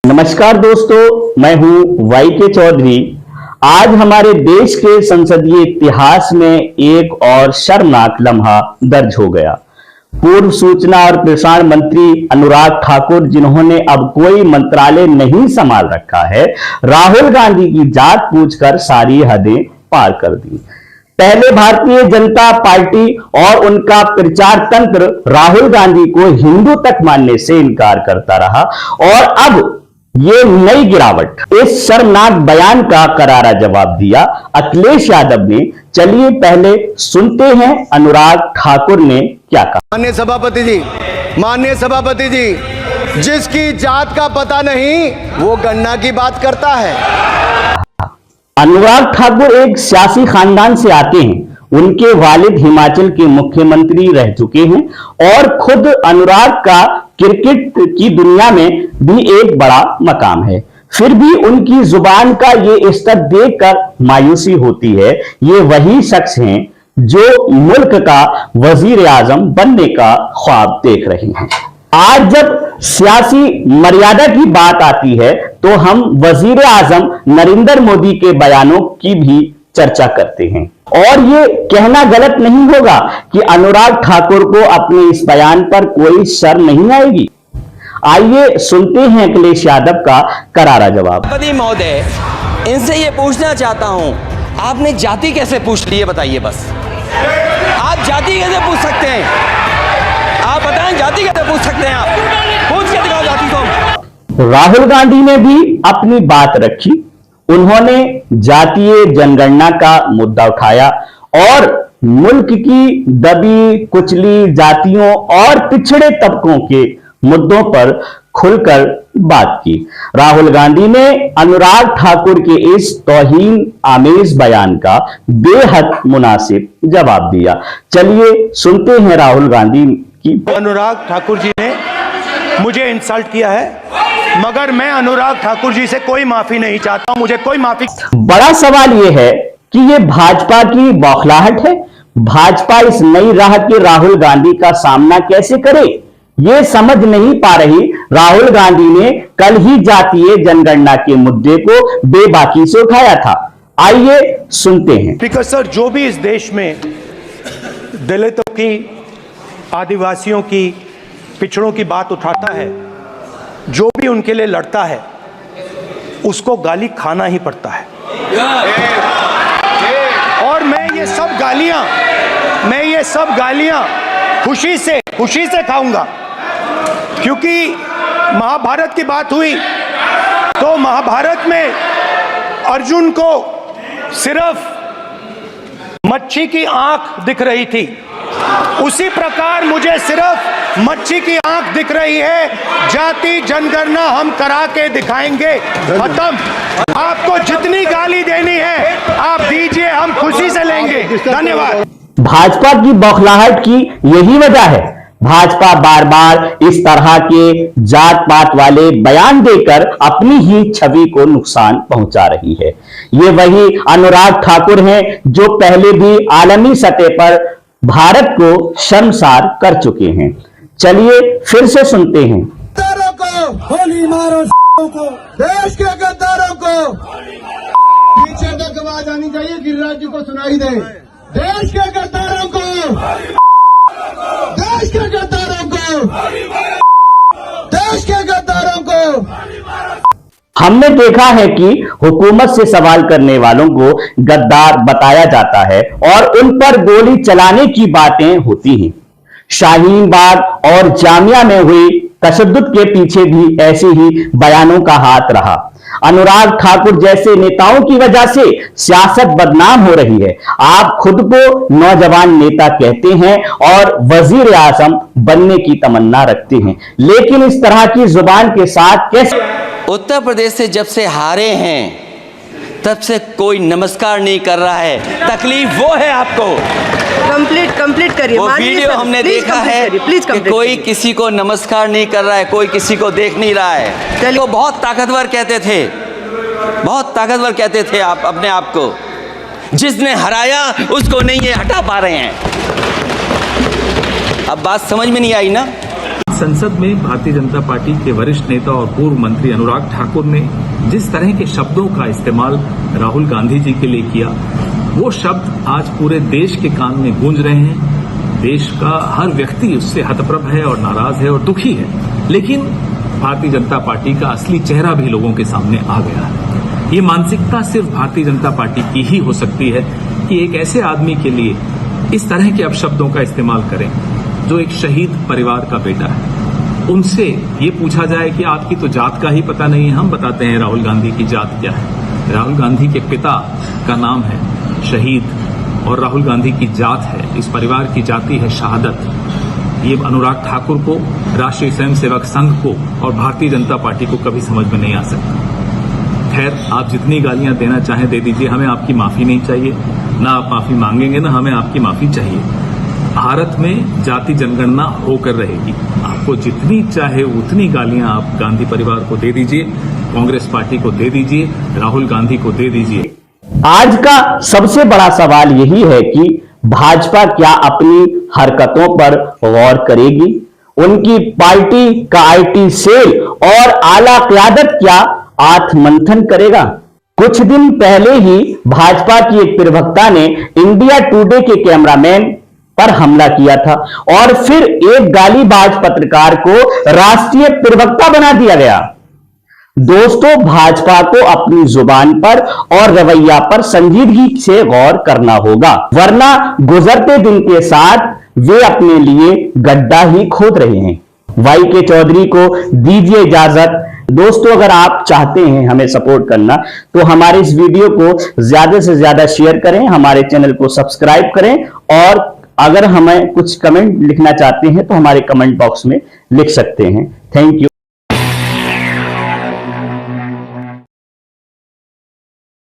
नमस्कार दोस्तों, मैं हूं वाई के चौधरी। आज हमारे देश के संसदीय इतिहास में एक और शर्मनाक लम्हा दर्ज हो गया। पूर्व सूचना और प्रसारण मंत्री अनुराग ठाकुर, जिन्होंने अब कोई मंत्रालय नहीं संभाल रखा है, राहुल गांधी की जात पूछकर सारी हदें पार कर दी। पहले भारतीय जनता पार्टी और उनका प्रचार तंत्र राहुल गांधी को हिंदू तक मानने से इनकार करता रहा और अब ये नई गिरावट, इस शर्मनाक बयान का करारा जवाब दिया अखिलेश यादव ने। चलिए पहले सुनते हैं अनुराग ठाकुर ने क्या कहा। माननीय सभापति जी, जिसकी जात का पता नहीं वो गन्ना की बात करता है। अनुराग ठाकुर एक सियासी खानदान से आते हैं। उनके वालिद हिमाचल के मुख्यमंत्री रह चुके हैं और खुद अनुराग का क्रिकेट की दुनिया में भी एक बड़ा मकाम है। फिर भी उनकी जुबान का ये स्तर देखकर मायूसी होती है। ये वही शख्स हैं जो मुल्क का वजीर आजम बनने का ख्वाब देख रहे हैं। आज जब सियासी मर्यादा की बात आती है तो हम वजीर आजम नरेंद्र मोदी के बयानों की भी चर्चा करते हैं और ये कहना गलत नहीं होगा कि अनुराग ठाकुर को अपने इस बयान पर कोई शर्म नहीं आएगी। आइए सुनते हैं अखिलेश यादव का करारा जवाब। महोदय, इनसे ये पूछना चाहता हूं, आपने जाति कैसे पूछ ली, ये बताइए बस। आप जाति कैसे पूछ सकते हैं? आप बताएं, जाति कैसे पूछ सकते हैं? आप पूछ के दिखाओ जाति को। राहुल गांधी ने भी अपनी बात रखी। उन्होंने जातीय जनगणना का मुद्दा उठाया और मुल्क की दबी कुचली जातियों और पिछड़े तबकों के मुद्दों पर खुलकर बात की। राहुल गांधी ने अनुराग ठाकुर के इस तौहीन आमेज बयान का बेहद मुनासिब जवाब दिया। चलिए सुनते हैं राहुल गांधी की। अनुराग ठाकुर जी ने मुझे इंसल्ट किया है, मगर मैं अनुराग ठाकुर जी से कोई माफी नहीं चाहता हूं। मुझे कोई माफी। बड़ा सवाल यह है कि यह भाजपा की बौखलाहट है। भाजपा इस नई राह के राहुल गांधी का सामना कैसे करे, यह समझ नहीं पा रही। राहुल गांधी ने कल ही जातीय जनगणना के मुद्दे को बेबाकी से उठाया था। आइए सुनते हैं। स्पीकर सर, जो भी इस देश में दलितों की, आदिवासियों की, पिछड़ों की बात उठाता है, जो भी उनके लिए लड़ता है, उसको गाली खाना ही पड़ता है। और मैं ये सब गालियां खुशी से खाऊंगा, क्योंकि महाभारत की बात हुई तो महाभारत में अर्जुन को सिर्फ मच्छी की आंख दिख रही थी, उसी प्रकार मुझे सिर्फ मच्छी की आंख दिख रही है। जाति जनगणना हम करा के दिखाएंगे। खत्म। आपको जितनी गाली देनी है आप दीजिए, हम खुशी से लेंगे। धन्यवाद। भाजपा की बौखलाहट की यही वजह है। भाजपा बार बार इस तरह के जात पात वाले बयान देकर अपनी ही छवि को नुकसान पहुंचा रही है। ये वही अनुराग ठाकुर हैं जो पहले भी आलमी सतह पर भारत को शर्मसार कर चुके हैं। चलिए फिर से सुनते हैं। गद्दारों को गोली मारो, को देश के गद्दारों को पीछे तक आवाज आनी चाहिए, गिरिराज जी को सुनाई दे। देश के गद्दारों को, देश के गद्दारों को, देश के गद्दारों को। हमने देखा है कि हुकूमत से सवाल करने वालों को गद्दार बताया जाता है और उन पर गोली चलाने की बातें होती हैं। शाहीन बाग और जामिया में हुई तशद्दुद के पीछे भी ऐसे ही बयानों का हाथ रहा। अनुराग ठाकुर जैसे नेताओं की वजह से सियासत बदनाम हो रही है। आप खुद को नौजवान नेता कहते हैं और वजीर आजम बनने की तमन्ना रखते हैं, लेकिन इस तरह की जुबान के साथ कैसे? उत्तर प्रदेश से जब से हारे हैं तब से कोई नमस्कार नहीं कर रहा है। तकलीफ वो है आपको। कंप्लीट करिए। वो वीडियो हमने देखा है कि कोई किसी को नमस्कार नहीं कर रहा है, कोई किसी को देख नहीं रहा है। तो बहुत ताकतवर कहते थे आप अपने आप को। जिसने हराया उसको नहीं ये हटा पा रहे हैं। अब बात समझ में नहीं आई ना? संसद में भारतीय जनता पार्टी के वरिष्ठ नेता और पूर्व मंत्री अनुराग ठाकुर ने जिस तरह के शब्दों का इस्तेमाल राहुल गांधी जी के लिए किया, वो शब्द आज पूरे देश के कान में गूंज रहे हैं। देश का हर व्यक्ति उससे हतप्रभ है और नाराज है और दुखी है। लेकिन भारतीय जनता पार्टी का असली चेहरा भी लोगों के सामने आ गया है। ये मानसिकता सिर्फ भारतीय जनता पार्टी की ही हो सकती है कि एक ऐसे आदमी के लिए इस तरह के अपशब्दों का इस्तेमाल करें जो एक शहीद परिवार का बेटा है। उनसे ये पूछा जाए कि आपकी तो जात का ही पता नहीं है। हम बताते हैं राहुल गांधी की जात क्या है। राहुल गांधी के पिता का नाम है शहीद और राहुल गांधी की जात है, इस परिवार की जाति है शहादत। ये अनुराग ठाकुर को, राष्ट्रीय स्वयंसेवक संघ को और भारतीय जनता पार्टी को कभी समझ में नहीं आ सकता। खैर, आप जितनी गालियां देना चाहें दे दीजिए, हमें आपकी माफी नहीं चाहिए। ना आप माफी मांगेंगे ना हमें आपकी माफी चाहिए। भारत में जाति जनगणना होकर रहेगी। आपको जितनी चाहे उतनी गालियां आप गांधी परिवार को दे दीजिए, कांग्रेस पार्टी को दे दीजिए, राहुल गांधी को दे दीजिए। आज का सबसे बड़ा सवाल यही है कि भाजपा क्या अपनी हरकतों पर गौर करेगी? उनकी पार्टी का आईटी सेल और आला क़यादत क्या आत्ममंथन करेगा? कुछ दिन पहले ही भाजपा की एक प्रवक्ता ने इंडिया टुडे के कैमरामैन पर हमला किया था और फिर एक गालीबाज पत्रकार को राष्ट्रीय प्रवक्ता बना दिया गया। दोस्तों, भाजपा को अपनी जुबान पर और रवैया पर संजीदगी से गौर करना होगा, वरना गुजरते दिन के साथ वे अपने लिए गड्ढा ही खोद रहे हैं। वाई के चौधरी को दीजिए इजाजत। दोस्तों, अगर आप चाहते हैं हमें सपोर्ट करना तो हमारे इस वीडियो को ज्यादा से ज्यादा शेयर करें, हमारे चैनल को सब्सक्राइब करें और अगर हमें कुछ कमेंट लिखना चाहते हैं तो हमारे कमेंट बॉक्स में लिख सकते हैं। Thank you.